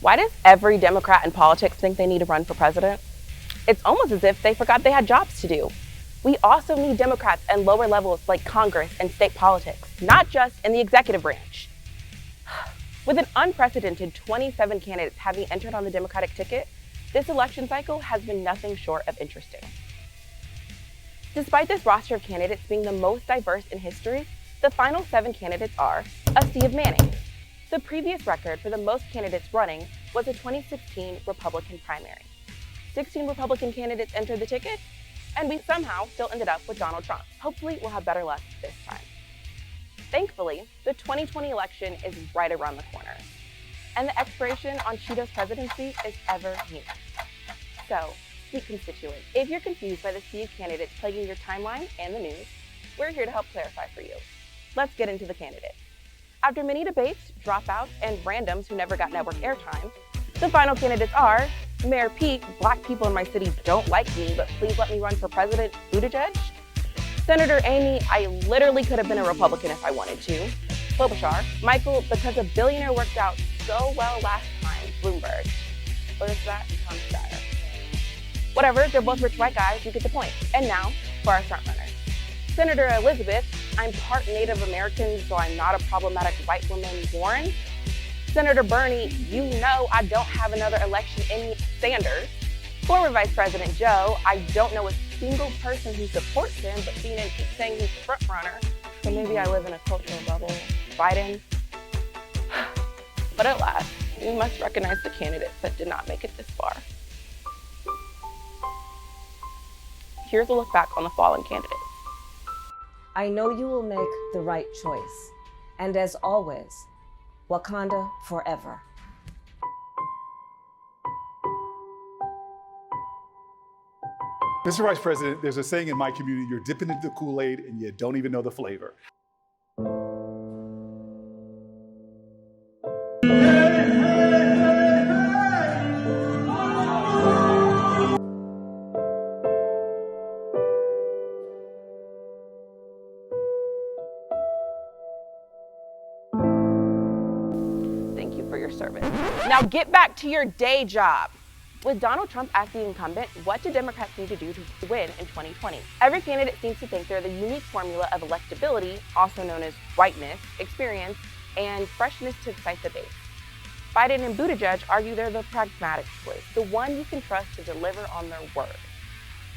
Why does every Democrat in politics think they need to run for president? It's almost as if they forgot they had jobs to do. We also need Democrats at lower levels like Congress and state politics, not just in the executive branch. With an unprecedented 27 candidates having entered on the Democratic ticket, this election cycle has been nothing short of interesting. Despite this roster of candidates being the most diverse in history, the final 7 candidates are a sea of Manning. The previous record for the most candidates running was a 2016 Republican primary. 16 Republican candidates entered the ticket, and we somehow still ended up with Donald Trump. Hopefully, we'll have better luck this time. Thankfully, the 2020 election is right around the corner, and the expiration on Cheeto's presidency is ever near. So, sweet constituents, if you're confused by the sea of candidates plaguing your timeline and the news, we're here to help clarify for you. Let's get into the candidates. After many debates, dropouts, and randoms who never got network airtime, the final candidates are Mayor Pete, black people in my city don't like me, but please let me run for president, Buttigieg. Senator Amy, I literally could have been a Republican if I wanted to, Klobuchar. Michael, because a billionaire worked out so well last time, Bloomberg. Or is that Tom Steyer? Whatever, they're both rich white guys, you get the point. And now, for our frontrunners. Senator Elizabeth, I'm part Native American, so I'm not a problematic white woman, Warren. Senator Bernie, you know I don't have another election in me, Sanders. Former Vice President Joe, I don't know a single person who supports him, but CNN keeps saying he's the front runner, so maybe I live in a cultural bubble. Biden. But at last, we must recognize the candidates that did not make it this far. Here's a look back on the fallen candidates. I know you will make the right choice. And as always, Wakanda forever. Mr. Vice President, there's a saying in my community, you're dipping into the Kool-Aid and you don't even know the flavor. Thank you for your service. Now get back to your day job. With Donald Trump as the incumbent, what do Democrats need to do to win in 2020? Every candidate seems to think they're the unique formula of electability, also known as whiteness, experience, and freshness to excite the base. Biden and Buttigieg argue they're the pragmatic choice, the one you can trust to deliver on their word.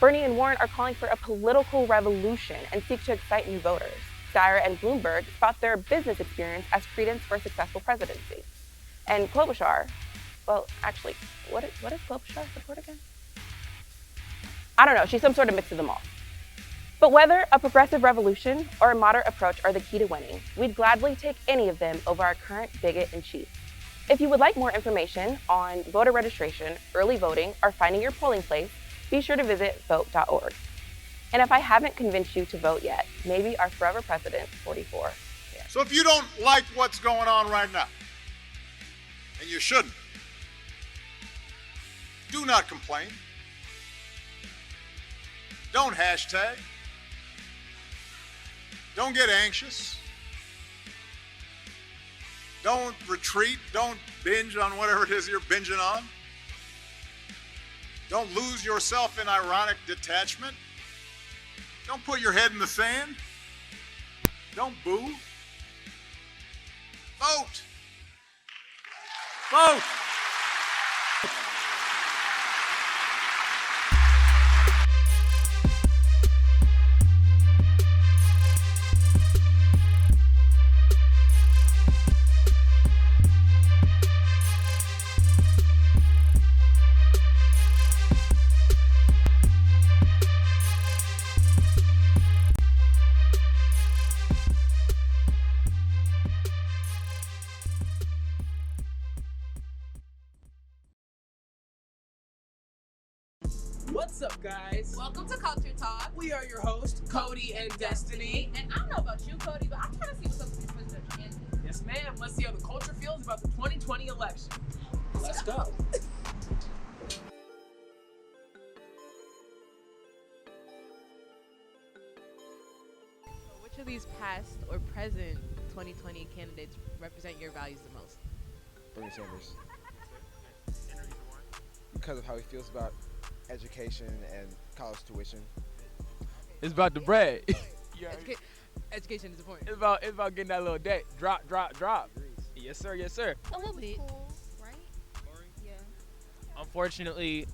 Bernie and Warren are calling for a political revolution and seek to excite new voters. Steyer and Bloomberg spout their business experience as credence for a successful presidency. And Klobuchar, well, actually, what does Klobuchar support again? I don't know, she's some sort of mix of them all. But whether a progressive revolution or a moderate approach are the key to winning, we'd gladly take any of them over our current bigot-in-chief. If you would like more information on voter registration, early voting, or finding your polling place, be sure to visit vote.org. And if I haven't convinced you to vote yet, maybe our forever president, 44. Yeah. So if you don't like what's going on right now, and you shouldn't, do not complain. Don't hashtag. Don't get anxious. Don't retreat. Don't binge on whatever it is you're binging on. Don't lose yourself in ironic detachment. Don't put your head in the sand. Don't boo. Vote. Vote. What's up, guys? Welcome to Culture Talk. We are your hosts, Cody and Destiny. And I don't know about you, Cody, but I'm trying to see what's up with these presidential candidates. Yes, ma'am. Let's see how the culture feels about the 2020 election. Let's go. Which of these past or present 2020 candidates represent your values the most? Bernie Sanders. because of how he feels about education and college tuition. It's about the bread. Education is the point. It's about getting that little debt. Drop. Yes, sir. Yes, sir. A little bit. Cool, right? Yeah. Unfortunately,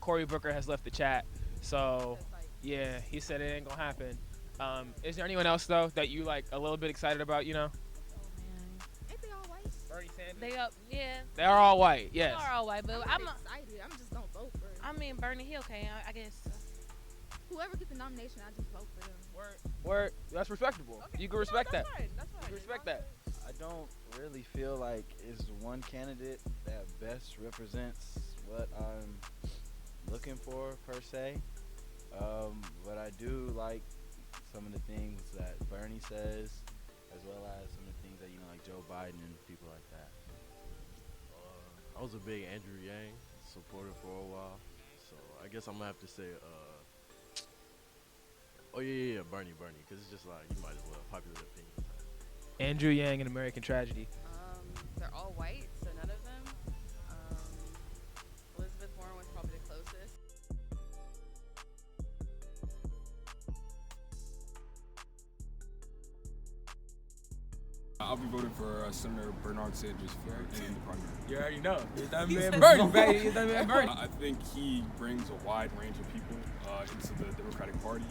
Cory Booker has left the chat, so yeah, he said it ain't gonna happen. Is there anyone else though that you like a little bit excited about? You know? Ain't they all white? Bernie Sanders. They up, yeah. They are all white. Yes. They are all white, but I'm excited. I'm just gonna vote for him. I mean, Bernie, he okay, I guess. Whoever gets the nomination, I just vote for them. Word. That's respectable. Okay. You can respect that. That's fine. You can respect that. I don't really feel like is one candidate that best represents what I'm looking for per se. But I do like some of the things that Bernie says, as well as some of the things that like Joe Biden and people like that. I was a big Andrew Yang supporter for a while, so I guess I'm gonna have to say, Bernie, because it's just like you might as well popular opinion. Andrew Yang and American Tragedy. They're all white, so none of them. Elizabeth Warren was probably the closest. I'll be voting for Senator Bernard Sanders in the primary. You already know. It's that man Bernie, baby. It's that man Bernie. I think he brings a wide range of people into the Democratic Party.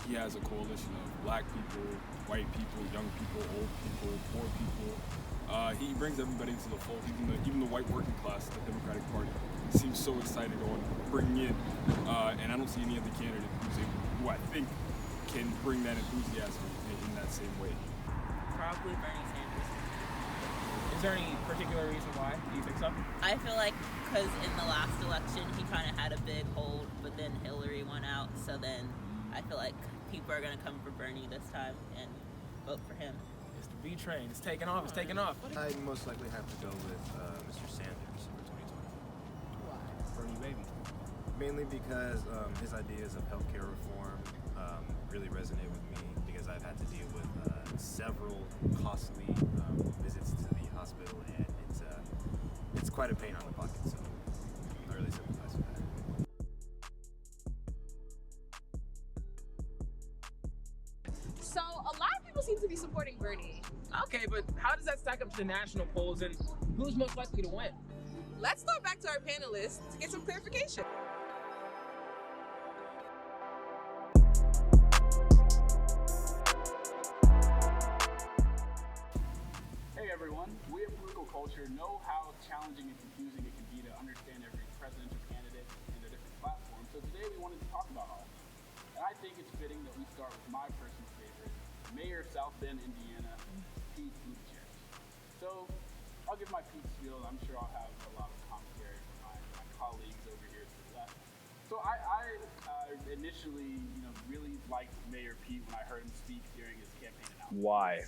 He has a coalition of black people, white people, young people, old people, poor people. He brings everybody into the fold. Even the white working class, the Democratic Party, seems so excited on bringing in. And I don't see any other candidate who I think can bring that enthusiasm in that same way. Probably Bernie Sanders. Is there any particular reason why? Do you think so? I feel like because in the last election he kind of had a big hold, but then Hillary won out, so then I feel like people are going to come for Bernie this time and vote for him. It's the B train. It's taking off. It's taking off. I'd most likely have to go with Mr. Sanders for 2020. Why? Bernie, baby. Mainly because his ideas of healthcare reform really resonate with me because I've had to deal with several costly visits to the hospital, and it's quite a pain on the pocket, so I really sympathize with that. So a lot of people seem to be supporting Bernie. Okay, but how does that stack up to the national polls, and who's most likely to win? Let's throw it back to our panelists to get some clarification. Hey everyone, we at Political Culture know how challenging and confusing it can be to understand every presidential candidate and their different platforms, so today we wanted to talk about all of them. And I think it's fitting that we start with my personal favorite, Mayor of South Bend, Indiana, Pete Buttigieg. So I'll give my Pete spiel, and I'm sure I'll have a lot of commentary from my colleagues over here to the left. So I initially, really liked Mayor Pete when I heard him speak during his campaign announcement. Why?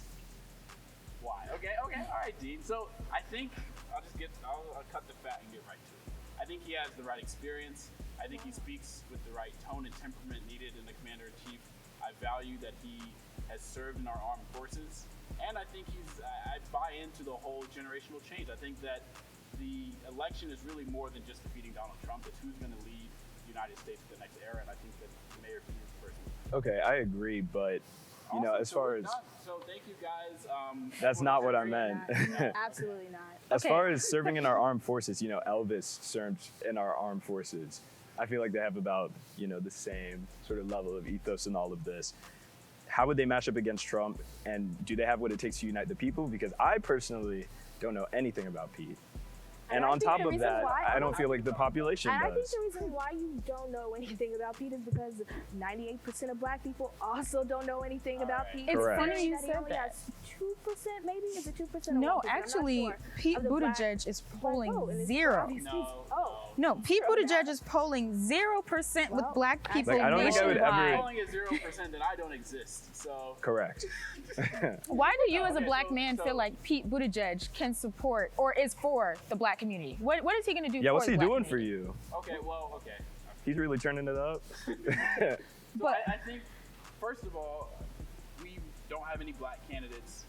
Okay, all right, Dean. So I think I'll cut the fat and get right to it. I think he has the right experience. I think he speaks with the right tone and temperament needed in the commander-in-chief. I value that he has served in our armed forces, and I think I buy into the whole generational change. I think that the election is really more than just defeating Donald Trump. It's who's going to lead the United States to the next era, and I think that Mayor Pete is the person. Okay, I agree, but as far as so thank you guys. that's not what I meant. Absolutely not. As far as serving in our armed forces, Elvis served in our armed forces. I feel like they have about the same sort of level of ethos in all of this. How would they match up against Trump, and do they have what it takes to unite the people? Because I personally don't know anything about Pete. And on top of that, I don't feel like the population I think does. the reason why you don't know anything about Pete is because 98% of black people also don't know anything about Pete. It's funny you He said only that. has 2%, maybe? Is it 2% or No, 1%? I'm not actually, sure, Pete of the black Buttigieg is polling vote, and it's zero. No, Pete Buttigieg is polling 0% with black people I don't think I would nationwide. ever. Polling at 0%, then I don't exist. So Correct. Why do you, as a black man, feel like Pete Buttigieg can support or is for the black community? What is he going to do? Yeah, what's for he the black doing for community? you? Okay. He's really turning it up. So I think, first of all, we don't have any black candidates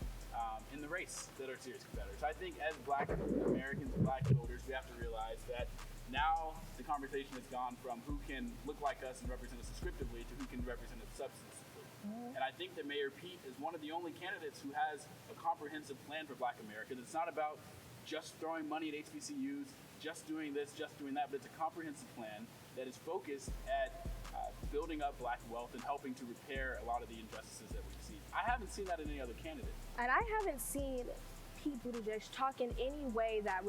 in the race that are serious competitors. I think as black Americans, black voters, we have to realize that now conversation has gone from who can look like us and represent us descriptively to who can represent us substantively. And I think that Mayor Pete is one of the only candidates who has a comprehensive plan for Black America. It's not about just throwing money at HBCUs, just doing this, just doing that, but it's a comprehensive plan that is focused at building up Black wealth and helping to repair a lot of the injustices that we've seen. I haven't seen that in any other candidate. And I haven't seen Pete Buttigieg talk in any way that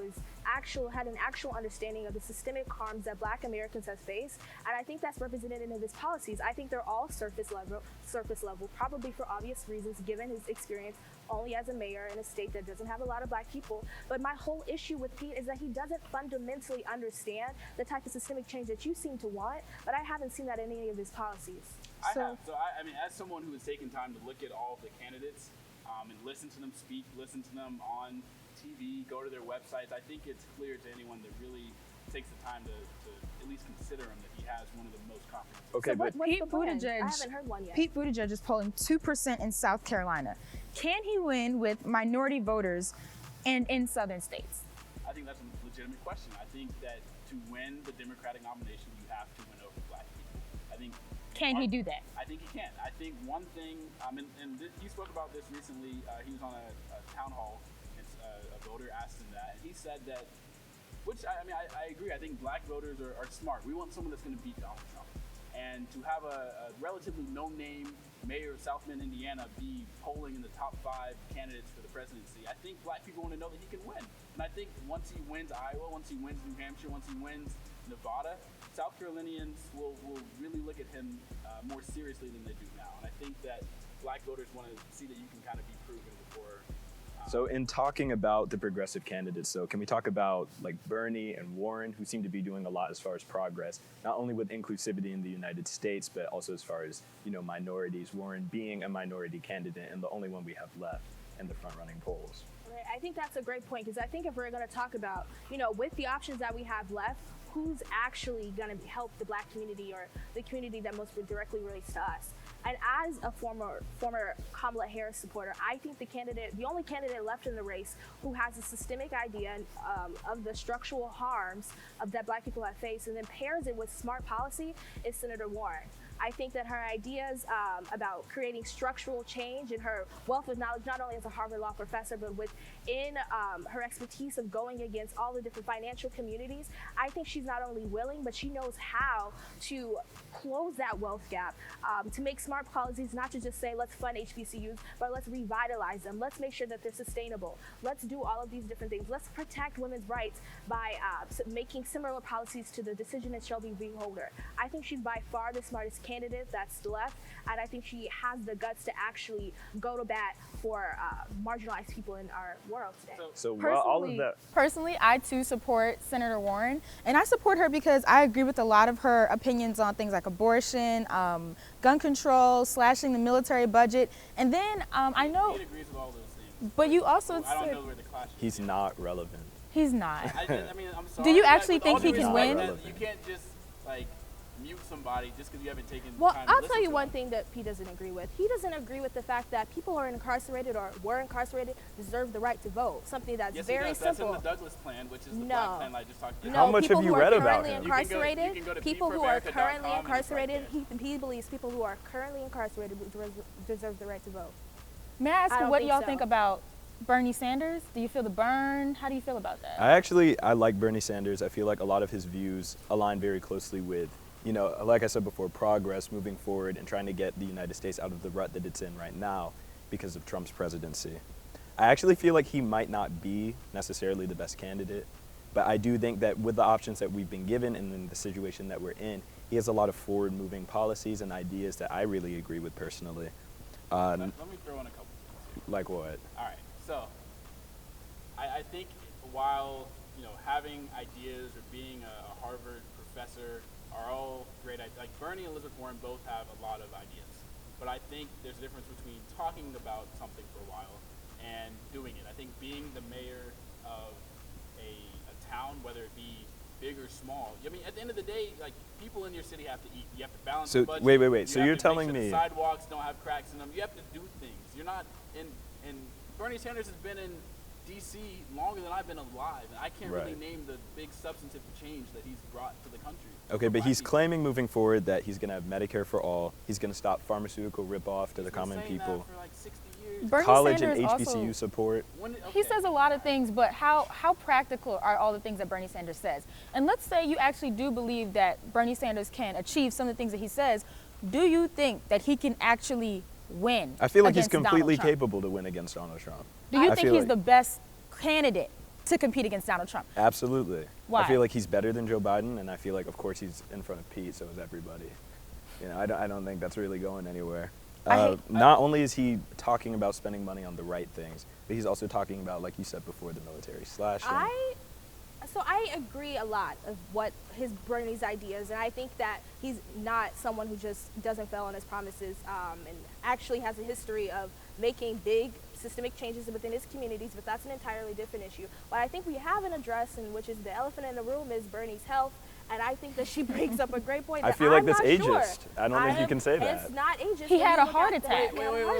had an actual understanding of the systemic harms that Black Americans have faced, and I think that's represented in his policies. I think they're all surface level, probably for obvious reasons, given his experience only as a mayor in a state that doesn't have a lot of Black people. But my whole issue with Pete is that he doesn't fundamentally understand the type of systemic change that you seem to want, but I haven't seen that in any of his policies. I have. So I mean, as someone who has taken time to look at all of the candidates, and listen to them speak, listen to them on TV, go to their websites, I think it's clear to anyone that really takes the time to at least consider him that he has one of the most comprehensive. Okay, so but Pete Buttigieg, I haven't heard one yet. Pete Buttigieg is polling 2% in South Carolina. Can he win with minority voters and in southern states? I think that's a legitimate question. I think that to win the Democratic nomination, you have to win over Black people. I think. Can he do that? I think he can. I think one thing, he spoke about this recently. He was on a town hall, and a voter asked him that, and he said that, which I agree. I think Black voters are smart. We want someone that's going to beat Donald Trump. And to have a relatively no-name mayor of South Bend, Indiana, be polling in the top 5 candidates for the presidency, I think Black people want to know that he can win. And I think once he wins Iowa, once he wins New Hampshire, once he wins Nevada, South Carolinians will really look at him more seriously than they do now. And I think that Black voters want to see that you can kind of be proven before. So in talking about the progressive candidates, though, can we talk about like Bernie and Warren, who seem to be doing a lot as far as progress, not only with inclusivity in the United States, but also as far as, minorities, Warren being a minority candidate and the only one we have left in the front-running polls. I think that's a great point, because I think if we're going to talk about, with the options that we have left, who's actually going to help the Black community or the community that most directly relates to us. And as a former Kamala Harris supporter, I think the only candidate left in the race who has a systemic idea of the structural harms that Black people have faced and then pairs it with smart policy is Senator Warren. I think that her ideas about creating structural change and her wealth of knowledge, not only as a Harvard Law professor, but within her expertise of going against all the different financial communities, I think she's not only willing, but she knows how to close that wealth gap, to make smart policies, not to just say, let's fund HBCUs, but let's revitalize them. Let's make sure that they're sustainable. Let's do all of these different things. Let's protect women's rights by making similar policies to the decision in Shelby v. Holder. I think she's by far the smartest candidate that's left, and I think she has the guts to actually go to bat for marginalized people in our world today. So while all of that. Personally, I too support Senator Warren, and I support her because I agree with a lot of her opinions on things like abortion, gun control, slashing the military budget, and then I know. He agrees with all those things. But you also I don't know where the clash is. He's not relevant. He's not. I'm sorry. Do you actually With all think due he can respect, win? You can't just mute somebody just because you haven't taken Well, time to I'll listen tell you to one them. thing that Pete doesn't agree with. He doesn't agree with the fact that people who are incarcerated or were incarcerated deserve the right to vote. Something that's Yes, very he does. simple. That's in the Douglas plan, which is the No. Black plan I just talked about. How much have you read about him? Incarcerated, You can go to people who are currently peaceforamerica.com incarcerated, he believes people who are currently incarcerated deserve the right to vote. May I ask I you don't what think y'all so. think about Bernie Sanders? Do you feel the burn? How do you feel about that? I like Bernie Sanders. I feel like a lot of his views align very closely with, like I said before, progress, moving forward and trying to get the United States out of the rut that it's in right now because of Trump's presidency. I actually feel like he might not be necessarily the best candidate, but I do think that with the options that we've been given and in the situation that we're in, he has a lot of forward-moving policies and ideas that I really agree with personally. Let me throw in a couple things. Like what? All right. So I think while having ideas or being a Harvard professor are all great. Like Bernie and Elizabeth Warren both have a lot of ideas, but I think there's a difference between talking about something for a while and doing it. I think being the mayor of a town, whether it be big or small, I mean, at the end of the day, like people in your city have to eat. You have to balance the budget. Wait. So have you're to telling make sure me the sidewalks don't have cracks in them. You have to do things. You're not in. And Bernie Sanders has been in D.C. longer than I've been alive, and I can't really Right. name the big substantive change that he's brought to the country. Okay, but he's claiming moving forward that he's going to have Medicare for all. He's going to stop pharmaceutical ripoff to the common people. For like 60 years. Bernie College Sanders and HBCU also- support. He says a lot of things, but how practical are all the things that Bernie Sanders says? And let's say you actually do believe that Bernie Sanders can achieve some of the things that he says. Do you think that he can actually win? I feel like he's against Donald completely Trump? capable to win against Donald Trump. Do you I think feel he's like- the best candidate to compete against Donald Trump? Absolutely. Why? I feel like he's better than Joe Biden, and I feel like, of course, he's in front of Pete, so is everybody. You know, I don't think that's really going anywhere. Not only is he talking about spending money on the right things, but he's also talking about, like you said before, the military slashing. So I agree a lot of what Bernie's ideas, and I think that he's not someone who just doesn't fail on his promises, and actually has a history of making big systemic changes within his communities, but that's an entirely different issue. What I think we haven't addressed, and which is the elephant in the room, is Bernie's health. And I think that she brings up a great point. I feel like that's not ageist. Sure. I don't think you can say that. It's not ageist. He had a When you look heart at the- attack.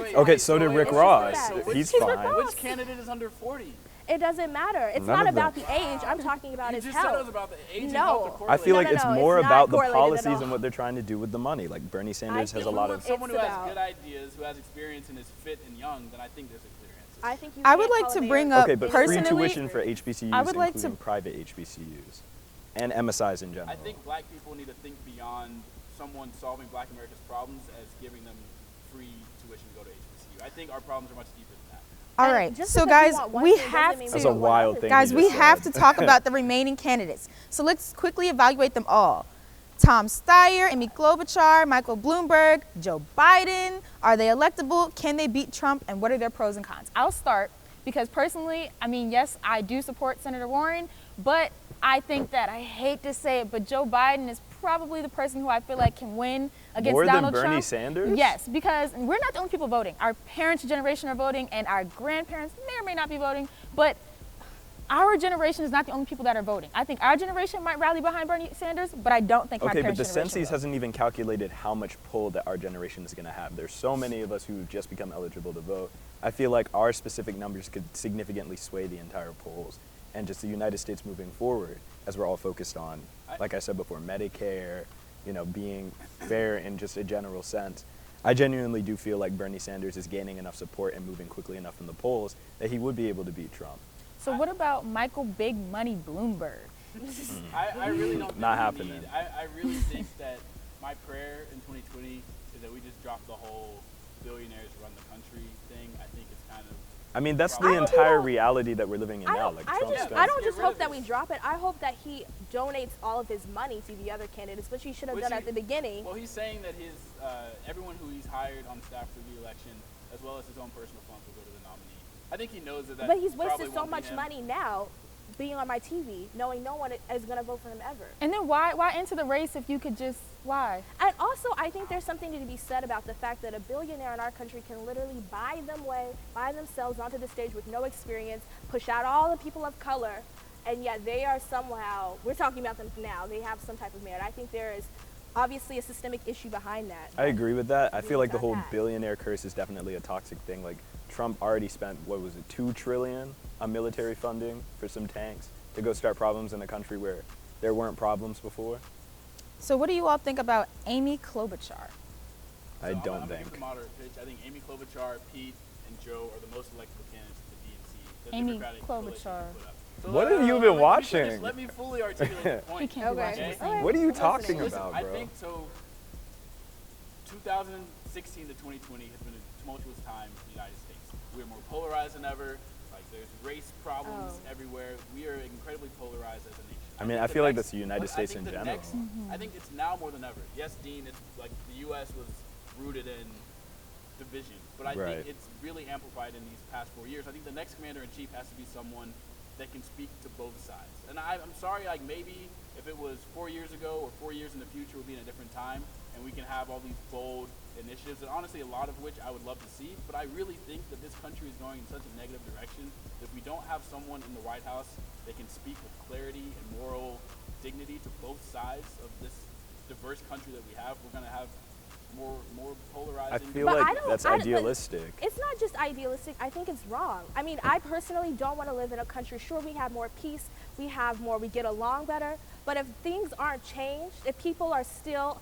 Wait. Okay, so did Rick Ross. He's fine. Which candidate is under 40? It doesn't matter. It's None not of them. about the age. I'm talking about You his just health. said it was about the age and No. health are I feel like it's more it's not about the correlated at policies all. and what they're trying to do with the money. Like Bernie Sanders has a lot of. Someone who It's has about- good ideas, who has experience and is fit and young, then I think there's a clear answer. I think you I would can't like call to a bring mayor- up Okay, but personally, free tuition for HBCUs, I would like to- including private HBCUs, and MSIs in general. I think black people need to think beyond someone solving black America's problems as giving them free tuition to go to HBCU. I think our problems are much deeper than that. All And right, just so because you guys, want one we thing have doesn't mean to. That's a wild thing. Guys, you we just have to said. talk about the remaining candidates. So let's quickly evaluate them all. Tom Steyer, Amy Klobuchar, Michael Bloomberg, Joe Biden. Are they electable? Can they beat Trump? And what are their pros and cons? I'll start because personally, I mean, yes, I do support Senator Warren, but I think that, I hate to say it, but Joe Biden is probably the person who I feel like can win against More than Donald Bernie Trump. Sanders? Yes, because we're not the only people voting. Our parents' generation are voting, and our grandparents may or may not be voting, but our generation is not the only people that are voting. I think our generation might rally behind Bernie Sanders, but I don't think my Okay, but parents' the generation census will. hasn't even calculated how much pull that our generation is going to have. There's so many of us who've just become eligible to vote. I feel like our specific numbers could significantly sway the entire polls, and just the United States moving forward, as we're all focused on, like I said before, Medicare, you know, being fair in just a general sense. I genuinely do feel like Bernie Sanders is gaining enough support and moving quickly enough in the polls that he would be able to beat Trump. So what about Michael Big Money Bloomberg? I really don't think Not we happening. need- I really think that my prayer in 2020 is that we just drop the whole billionaires run the country thing. I think it's kind of. I mean, that's the probably- entire reality that we're living in now. Like Trump spends. I don't just hope that we drop it. I hope that he donates all of his money to the other candidates, which he should have Which done he- at the beginning. Well, he's saying that his everyone who he's hired on staff for the election, as well as his own personal funds, will go to the nominee. I think he knows that. But he's probably wasted so won't be much him. money now being on my TV, knowing no one is going to vote for him ever. And then why enter the race if you could just, why? And also, I think there's something to be said about the fact that a billionaire in our country can literally buy themselves onto the stage with no experience, push out all the people of color, and yet they are somehow, we're talking about them now, they have some type of merit. I think there is obviously a systemic issue behind that. I agree with that. I feel like the whole that. billionaire curse is definitely a toxic thing. Like Trump already spent, what was it, $2 trillion on military funding for some tanks to go start problems in a country where there weren't problems before. So what do you all think about Amy Klobuchar? I I'm don't gonna think. give the moderate pitch. I think Amy Klobuchar, Pete, and Joe are the most electable candidates to the DNC. The Amy Democratic coalition Klobuchar. put up. So, What have you been watching? Just let me fully articulate the point. He can't be watching the same. What are you Listen, talking listen, about, I bro? think so. 2016 to 2020 has been a tumultuous time in the United States. We're more polarized than ever. Like there's race problems everywhere. We are incredibly polarized as a nation. I mean, I think feel the like next- that's the United I States think in the general. next- I think it's now more than ever. Yes, Dean, it's like the U.S. was rooted in division, but I Right. think it's really amplified in these past 4 years. I think the next commander-in-chief has to be someone that can speak to both sides. And I'm sorry, like maybe if it was 4 years ago or 4 years in the future, we'll be in a different time, and we can have all these bold initiatives, and honestly, a lot of which I would love to see. But I really think that this country is going in such a negative direction that if we don't have someone in the White House that can speak with clarity and moral dignity to both sides of this diverse country that we have, we're going to have more polarizing? I feel like that's idealistic. It's not just idealistic. I think it's wrong. I mean, I personally don't want to live in a country. Sure, we have more peace. We get along better. But if things aren't changed, if people are still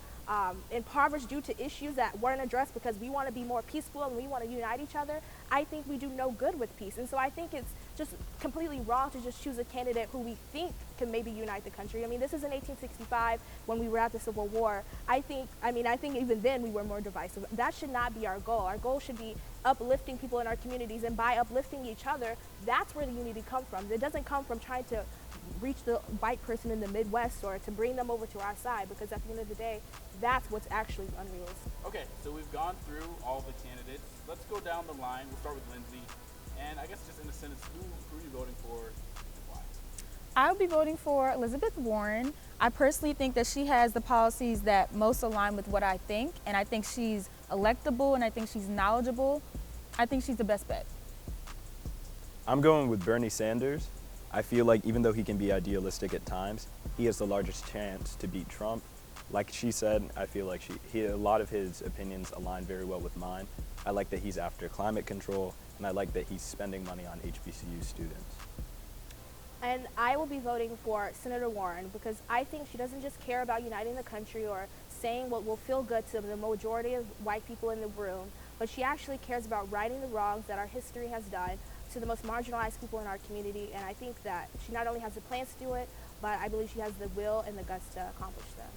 impoverished due to issues that weren't addressed because we want to be more peaceful and we want to unite each other, I think we do no good with peace. And so I think it's just completely wrong to just choose a candidate who we think can maybe unite the country. I mean, this is in 1865 when we were at the Civil War. I think even then we were more divisive. That should not be our goal. Our goal should be uplifting people in our communities, and by uplifting each other, that's where the unity comes from. It doesn't come from trying to reach the white person in the Midwest or to bring them over to our side, because at the end of the day, that's what's actually unrealistic. Okay, so we've gone through all the candidates. Let's go down the line. We'll start with Lindsay. And I guess just in a sentence, who are you voting for and why? I would be voting for Elizabeth Warren. I personally think that she has the policies that most align with what I think, and I think she's electable, and I think she's knowledgeable. I think she's the best bet. I'm going with Bernie Sanders. I feel like even though he can be idealistic at times, he has the largest chance to beat Trump. Like she said, I feel like a lot of his opinions align very well with mine. I like that he's after climate control, and I like that he's spending money on HBCU students. And I will be voting for Senator Warren because I think she doesn't just care about uniting the country or saying what will feel good to the majority of white people in the room, but she actually cares about righting the wrongs that our history has done to the most marginalized people in our community. And I think that she not only has the plans to do it, but I believe she has the will and the guts to accomplish them.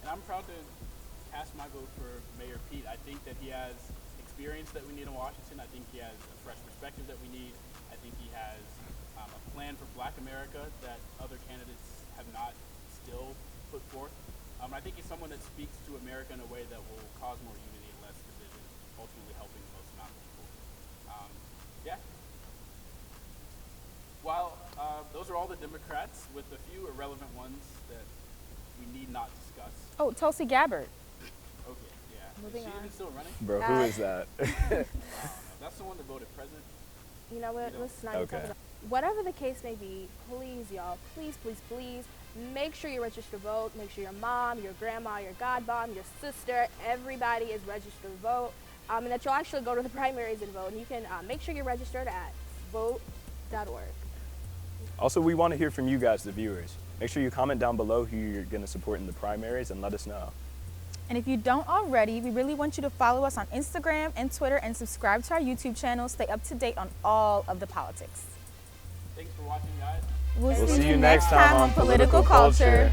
And I'm proud to cast my vote for Mayor Pete. I think that he has experience that we need in Washington. I think he has a fresh perspective that we need. I think he has a plan for Black America that other candidates have not still put forth. I think he's someone that speaks to America in a way that will cause more unity and less division, ultimately helping the most amount of people. Yeah. Well, those are all the Democrats, with a few irrelevant ones that we need not discuss. Oh, Tulsi Gabbard. Okay, yeah. Moving Is she on. even still running? Bro, who is that? That's the one that voted president. You know what? Let's not even talk about it. Whatever the case may be, please, y'all, please, please, please, make sure you register to vote. Make sure your mom, your grandma, your godmom, your sister, everybody is registered to vote. And that you'll actually go to the primaries and vote. And you can make sure you're registered at vote.org. Also, we want to hear from you guys, the viewers. Make sure you comment down below who you're going to support in the primaries and let us know. And if you don't already, we really want you to follow us on Instagram and Twitter and subscribe to our YouTube channel. Stay up to date on all of the politics. Thanks for watching, guys. We'll see you next time on Political Culture.